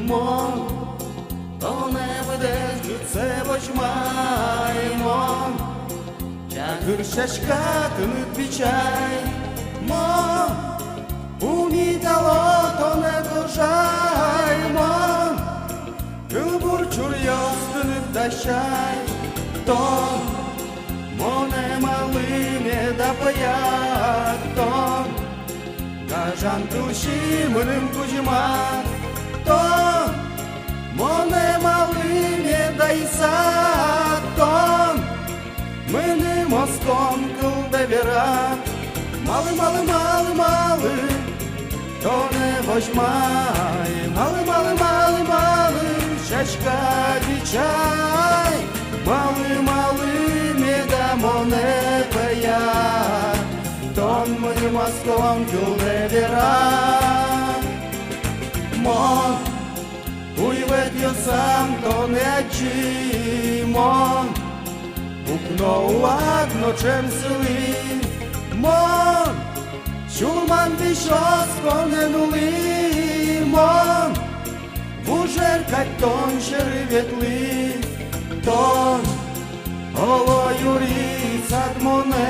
мон, то не ведеш це бочмаємо, чакыр шашкатын ütпичай, мон, умитало то не дожай, мон, кылбур чур ястын ütдашай, тон, моне малыме да паят, тон, кажан тушимырым кужмат, тон, моне малыме да исат, тон, мыны моском кылда верат, малы, малы, малы, малы, то не возьмай, малы, малы, малы, малы, шашка дичай, малы, малы, меда моне паят, тон мыны моском кылда верат, мон, уйвет йосам, то не очи, мон, укно ладно, чем сили, мон, чулман бишос коненули, мон, вужер катон шерветли, тон, оло юріс ад монетон,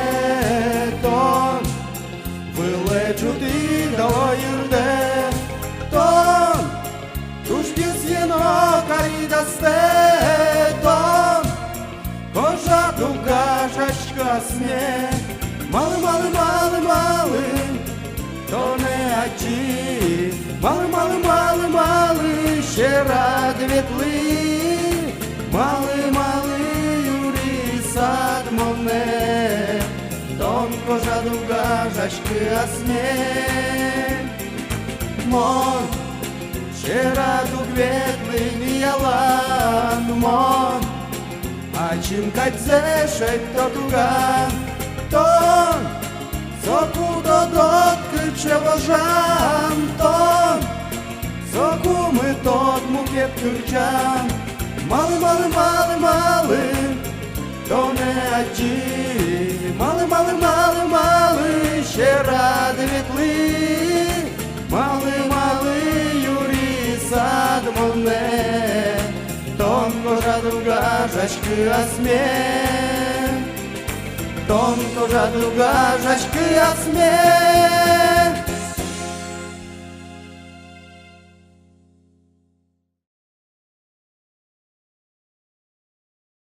вилечути до юрде, тон, туж без єнокарі дасте, тон, кожа дуга жашка сме, мали, мали, мали, мали, то не очі, мали, мали, мали, мали, ще радвітли, мали, мали, юрі сад моне, тон кожа дуга жашки асме, мон, ще раду кветли віялан, мон, а чим кадзе шетто дуга, тон, соку додотки чевожан, тон, соку ми тот мукет курчан, мали, мали, мали, мали, то не аджі, мали, мали, мали, мали, ще ради вітли, мали, мали, юрі сад моне, тон кожа друга жашки асме, тон кожа друга жашки асме.